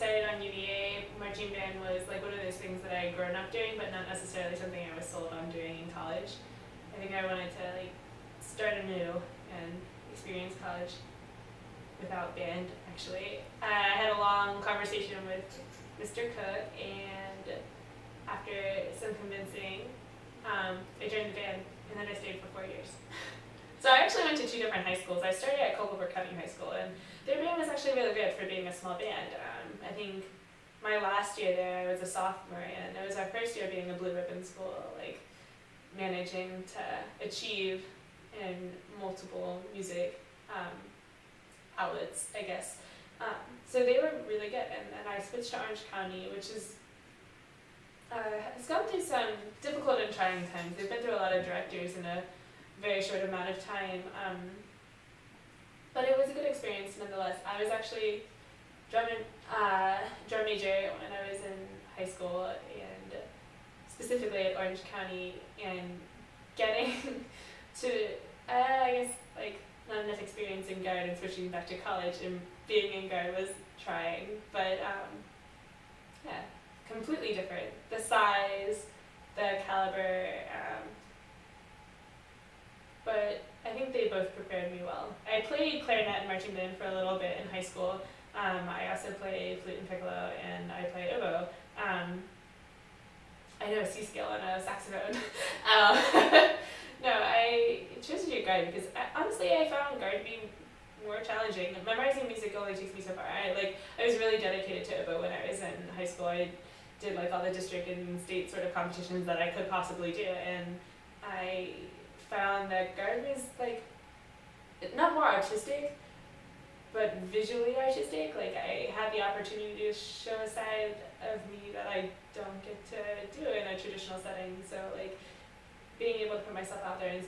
decided on UVA, marching band was like one of those things that I had grown up doing, but not necessarily something I was sold on doing in college. I think I wanted to like start anew and experience college without band, actually. I had a long conversation with Mr. Cook, and after some convincing, I joined the band, and then I stayed for 4 years. So I actually went to 2 different high schools. I started at Cavalier High School, and their band was actually really good for being a small band. I think my last year there, I was a sophomore, and it was our first year being a blue ribbon school, like managing to achieve in multiple music outlets, I guess. So they were really good, and then I switched to Orange County, which is has gone through some difficult and trying times. They've been through a lot of directors in a very short amount of time, but it was a good experience nonetheless. I was actually drum major when I was in high school, and specifically at Orange County, and getting to, I guess, like, not enough experience in guard and switching back to college and being in guard was trying, but yeah, completely different. The size, the caliber, but I think they both prepared me well. I played clarinet and marching band for a little bit in high school. I also played flute and piccolo, and I played oboe. I know a C scale and a saxophone. No, I chose to do guard because honestly I found guard to be more challenging. Memorizing music only takes me so far. I was really dedicated to oboe when I was in high school. I did like all the district and state sort of competitions that I could possibly do, and I found that guard was like not more artistic, but visually artistic. Like I had the opportunity to show a side of me that I don't get to do in a traditional setting. So like being able to put myself out there and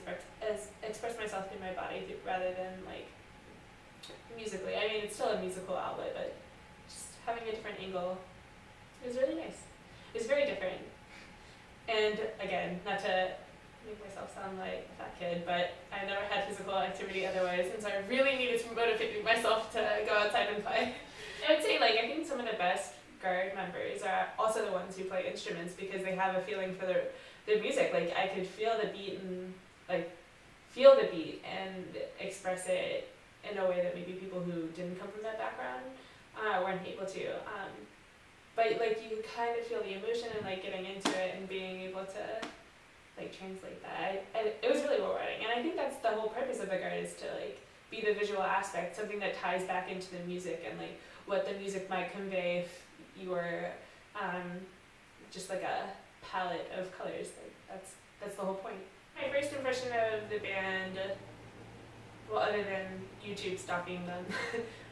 express myself through my body rather than like musically. I mean, it's still a musical outlet, but just having a different angle, it was really nice. It was very different. And again, not to make myself sound like a fat kid, but I never had physical activity otherwise, and so I really needed to motivate myself to go outside and play. I would say, like, I think some of the best guard members are also the ones who play instruments because they have a feeling for their music. Like, I could feel the beat and, like, and express it in a way that maybe people who didn't come from that background weren't able to. But, like, you kind of feel the emotion and, like, getting into it and being able to like translate that. It was really rewarding, and I think that's the whole purpose of the guard is to like be the visual aspect, something that ties back into the music and like what the music might convey if you were just like a palette of colors. Like that's the whole point. My first impression of the band, well, other than YouTube stalking them,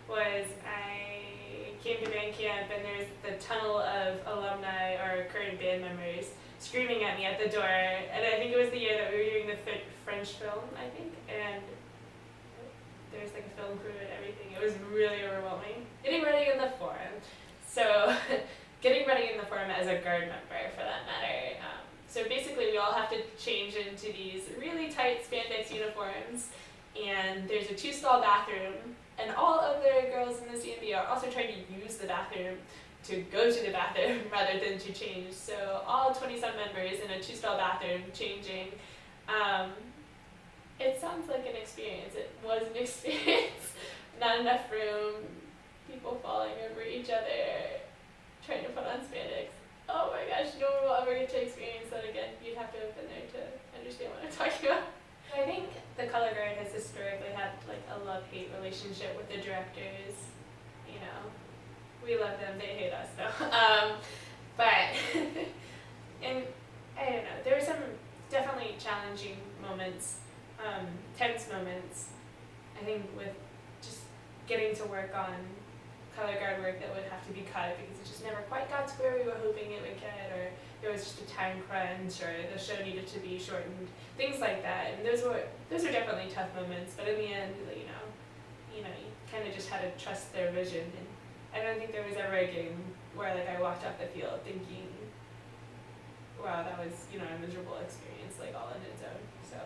was I came to band camp and there's the tunnel of alumni or current band members screaming at me at the door, and I think it was the year that we were doing the French film, I think, and there's like a film crew and everything. It was really overwhelming. Getting ready in the forum. So getting ready in the forum as a guard member, for that matter. So basically we all have to change into these really tight spandex uniforms, and there's a 2-stall bathroom, and all of the girls in the CMB are also trying to use the bathroom to go to the bathroom rather than to change. So all 20-some members in a 2-stall bathroom changing. It sounds like an experience. It was an experience. Not enough room, people falling over each other, trying to put on spandex. Oh my gosh, no one will ever get to experience that again. You'd have to have been there to understand what I'm talking about. I think the color guard has historically had like a love-hate relationship with the directors, you know. We love them, they hate us though. But, and I don't know, there were some definitely challenging moments, tense moments, I think with just getting to work on color guard work that would have to be cut because it just never quite got to where we were hoping it would get, or there was just a time crunch, or the show needed to be shortened, things like that. And those were definitely tough moments, but in the end, you kind of just had to trust their vision. And I don't think there was ever a game where like I walked off the field thinking, wow, that was a miserable experience, like all on its own. So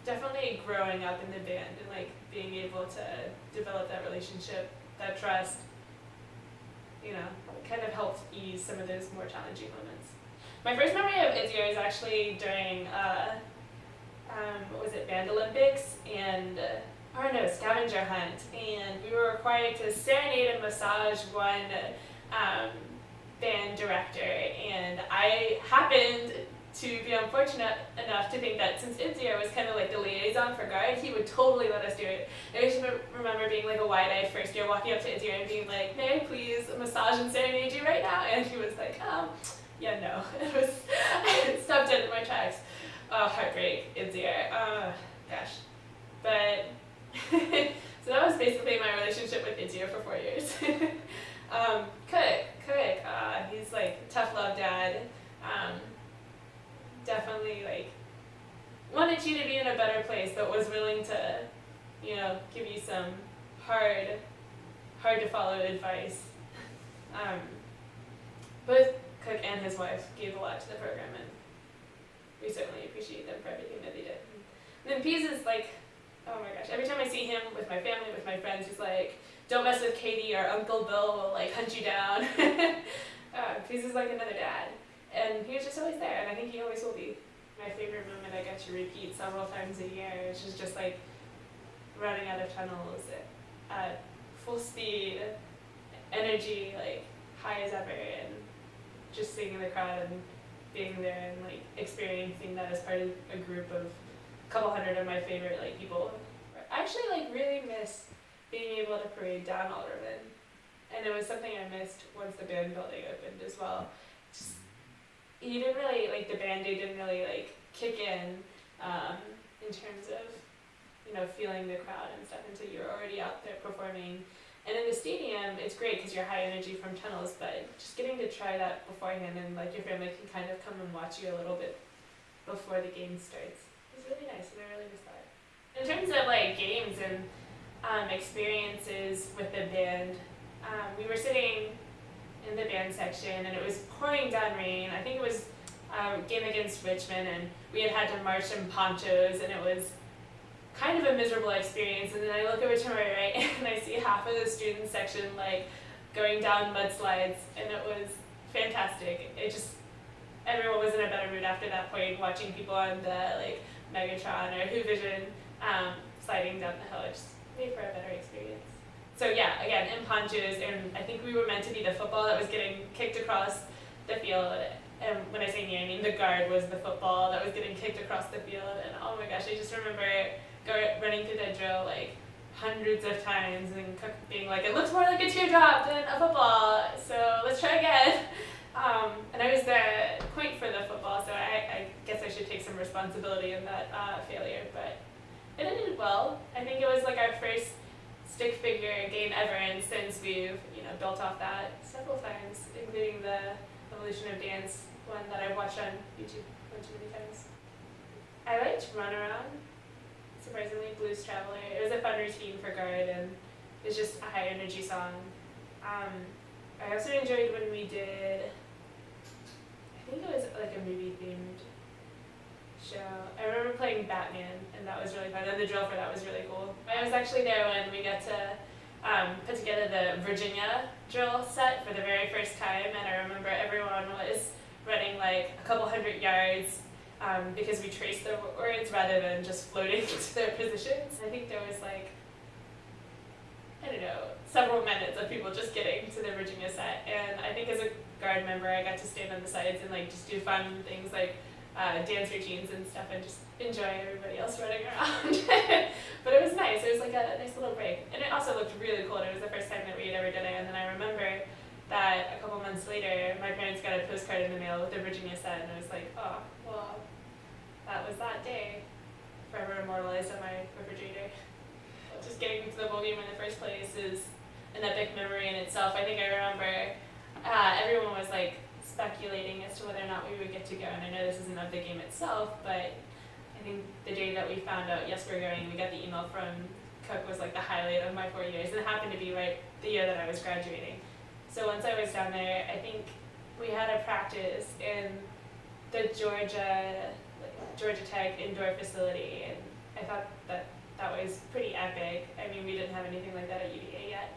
definitely growing up in the band and like being able to develop that relationship, that trust, kind of helped ease some of those more challenging moments. My first memory of Izio is actually during, what was it, Band Olympics, and, scavenger hunt, and we were required to serenade and massage one band director, and I happened to be unfortunate enough to think that since Izio was kind of like the liaison for guard, he would totally let us do it. I just remember being like a wide-eyed first year, walking up to Izio and being like, "May I please massage and serenade you right now?" And he was like, yeah, no. It stopped dead in my tracks. Oh, heartbreak, Izio. Gosh. But, so that was basically my relationship with Izio for 4 years. Cook, he's like tough love dad. Definitely like wanted you to be in a better place, but was willing to, give you some hard to follow advice. Both Cook and his wife gave a lot to the program, and we certainly appreciate them for everything that they did. And then Pease is like, oh my gosh, every time I see him with my family, with my friends, he's like, "Don't mess with Katie, or Uncle Bill will like hunt you down." Pease is like another dad. And he was just always there, and I think he always will be. My favorite moment I get to repeat several times a year, which is just like running out of tunnels at full speed, energy, like high as ever, and just sitting in the crowd and being there and like experiencing that as part of a group of a couple hundred of my favorite like people. I actually like really miss being able to parade down Alderman, and it was something I missed once the band building opened as well. You didn't really, the band day didn't really, kick in terms of, feeling the crowd and stuff until you're already out there performing. And in the stadium, it's great because you're high energy from tunnels, but just getting to try that beforehand and, your family can kind of come and watch you a little bit before the game starts. It's really nice, and I really miss that. In terms of, games and experiences with the band, we were sitting in the band section, and it was pouring down rain. I think it was a game against Richmond, and we had to march in ponchos, and it was kind of a miserable experience. And then I look over to my right, and I see half of the student section going down mudslides, and it was fantastic. Everyone was in a better mood after that point, watching people on the Megatron or Who Vision sliding down the hill. It just made for a better experience. So yeah, again, in ponchos, and I think we were meant to be the football that was getting kicked across the field. And when I say me, I mean the guard was the football that was getting kicked across the field. And oh my gosh, I just remember running through that drill hundreds of times, and Cook being like, "It looks more like a teardrop than a football, so let's try again." And I was the point for the football, so I guess I should take some responsibility in that failure. But it ended well. I think it was our first stick figure game ever, and since we've built off that several times, including the Evolution of Dance one that I've watched on YouTube one too many times. I liked Run Around, surprisingly, Blues Traveler. It was a fun routine for guard, and it's just a high energy song. I also enjoyed when we did, I think it was a movie themed show. I remember playing Batman, and that was really fun, and the drill for that was really cool. I was actually there when we got to put together the Virginia drill set for the very first time, and I remember everyone was running a couple hundred yards because we traced the words rather than just floating to their positions. I think there was several minutes of people just getting to the Virginia set, and I think as a guard member I got to stand on the sides and just do fun things dance routines and stuff, and just enjoy everybody else running around. But it was nice. It was a nice little break, and it also looked really cool. And it was the first time that we had ever done it. And then I remember that a couple months later, my parents got a postcard in the mail with the Virginia set, and I was like, oh, well, that was that day, forever immortalized on my refrigerator. Just getting to the bowl game in the first place is an epic memory in itself. I think I remember everyone was speculating as to whether or not we would get to go, and I know this isn't of the game itself, but I think the day that we found out, yes, we're going, we got the email from Cook was the highlight of my 4 years, and it happened to be the year that I was graduating. So once I was down there, I think we had a practice in the Georgia Tech indoor facility, and I thought that was pretty epic. I mean, we didn't have anything like that at UVA yet.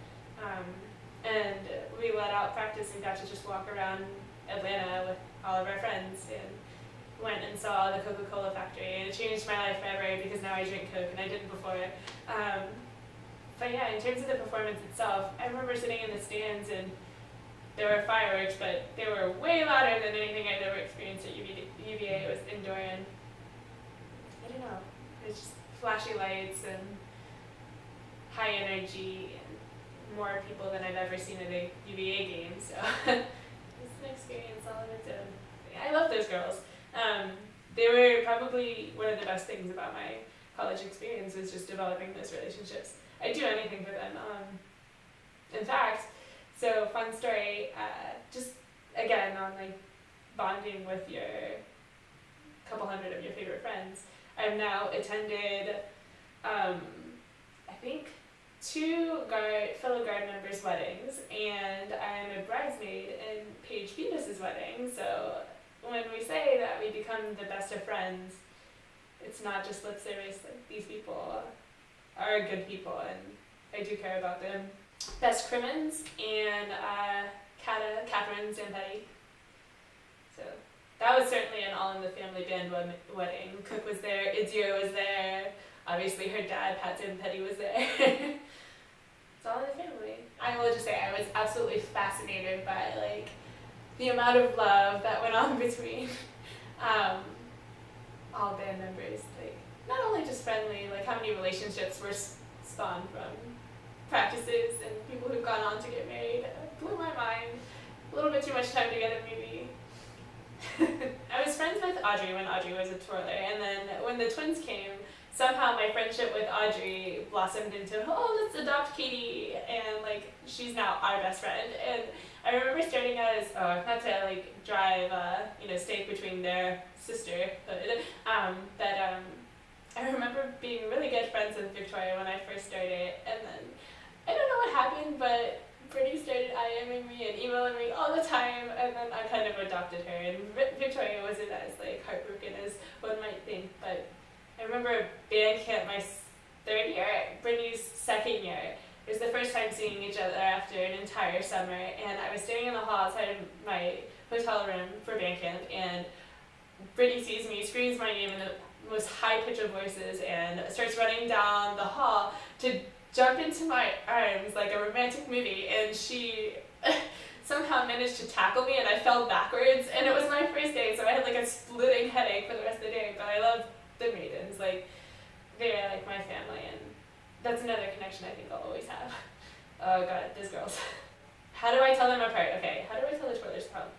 And we let out practice and got to just walk around Atlanta with all of our friends and went and saw the Coca-Cola factory, and it changed my life forever because now I drink Coke and I didn't before. But yeah, in terms of the performance itself, I remember sitting in the stands and there were fireworks, but they were way louder than anything I'd ever experienced at UVA. It was indoor, and I don't know, it was just flashy lights and high energy and more people than I've ever seen at a UVA game, so it's an experience all on its own. I love those girls. They were probably one of the best things about my college experience, was just developing those relationships. I'd do anything for them. In fact, so fun story, just again on like bonding with your couple hundred of your favorite friends. I've now attended, I think, 2 fellow guard members' weddings, and I'm a bridesmaid in Paige Venus's wedding. So when we say that we become the best of friends, it's not just lip service. Like, these people are good people, and I do care about them. Best Crimmins and Catherine Zampetti. So that was certainly an all-in-the-family band wedding. Cook was there, Idzio was there, obviously her dad, Pat Zampetti, was there. It's all in the family. I will just say I was absolutely fascinated by like the amount of love that went on between all band members. Like, not only just friendly, like how many relationships were spawned from practices and people who've gone on to get married. It blew my mind. A little bit too much time together, maybe. I was friends with Audrey when Audrey was a twirler, and then when the twins came, somehow my friendship with Audrey blossomed into, oh, let's adopt Katie, and like she's now our best friend. And I remember starting out as, not to like drive stake between their sister, but I remember being really good friends with Victoria when I first started, and then I don't know what happened, but Brittany started IMing me and emailing me all the time, and then I kind of adopted her, and Victoria wasn't as like heartbroken as one might think. But I remember band camp my 3rd year, Brittany's 2nd year. It was the first time seeing each other after an entire summer, and I was standing in the hall outside of my hotel room for band camp, and Brittany sees me, screams my name in the most high pitch of voices, and starts running down the hall to jump into my arms like a romantic movie, and she somehow managed to tackle me, and I fell backwards, and it was my first day, so I had like a splitting headache for the rest of the day. But I love the Maidens, like they're like my family, and that's another connection I think I'll always have. Oh god, those girls. How do I tell them apart? Okay, how do I tell the twirlers apart?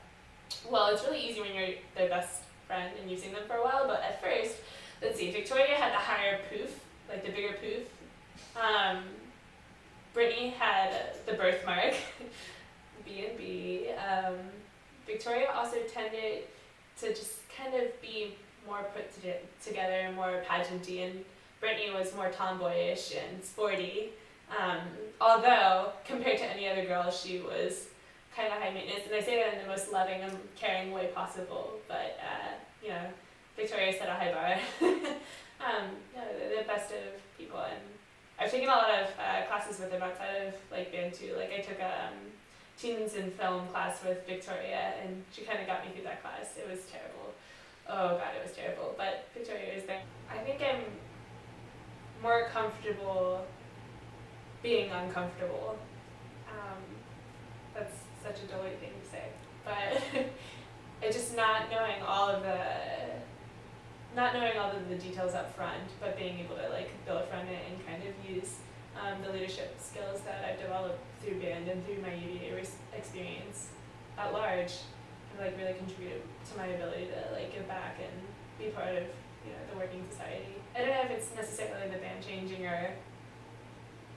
Well, it's really easy when you're their best friend and you've seen them for a while, but at first, let's see, Victoria had the higher poof, like the bigger poof. Brittany had the birthmark, B&B. Victoria also tended to just kind of be more put together, more pageanty, and Brittany was more tomboyish and sporty. Although, compared to any other girl, she was kind of high maintenance, and I say that in the most loving and caring way possible, but, Victoria set a high bar. They're the best of people, and I've taken a lot of classes with them outside of like band too. Like I took a teens and film class with Victoria, and she kind of got me through that class. It was terrible. Oh god, it was terrible. But Victoria is there. I think I'm more comfortable being uncomfortable. That's such a delayed thing to say, but it's just not knowing all of the details up front, but being able to like build from it and kind of use the leadership skills that I've developed through band and through my UVA experience at large, have like really contributed to my ability to like give back and be part of the working society. I don't know if it's necessarily the band changing or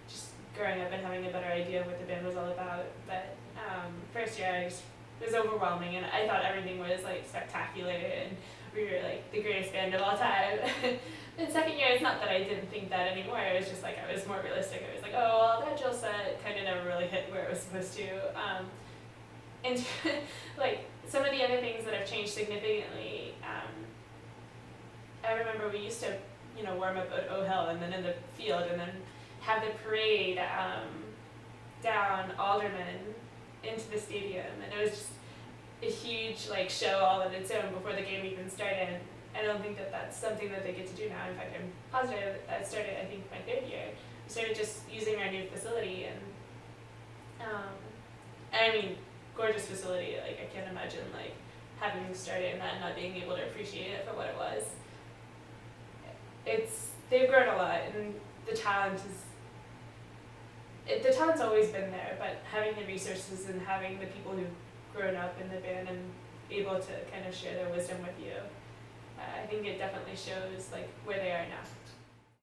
just growing up and having a better idea of what the band was all about, but first year it was overwhelming, and I thought everything was like spectacular and we were like the greatest band of all time. And 2nd year, it's not that I didn't think that anymore, it was just like I was more realistic. I was like, oh well, that drill set kind of never really hit where it was supposed to. And like some of the other things that have changed significantly, I remember we used to warm up at O-Hill and then in the field and then have the parade down Alderman into the stadium, and it was just a huge like show all on its own before the game even started. I don't think that that's something that they get to do now. In fact, I'm positive that started, I think, my third year. We started just using our new facility, and I mean, gorgeous facility. Like, I can't imagine like having started in that and not being able to appreciate it for what it was. They've grown a lot, and the talent's always been there, but having the resources and having the people who've grown up in the band and able to kind of share their wisdom with you, I think it definitely shows like where they are now.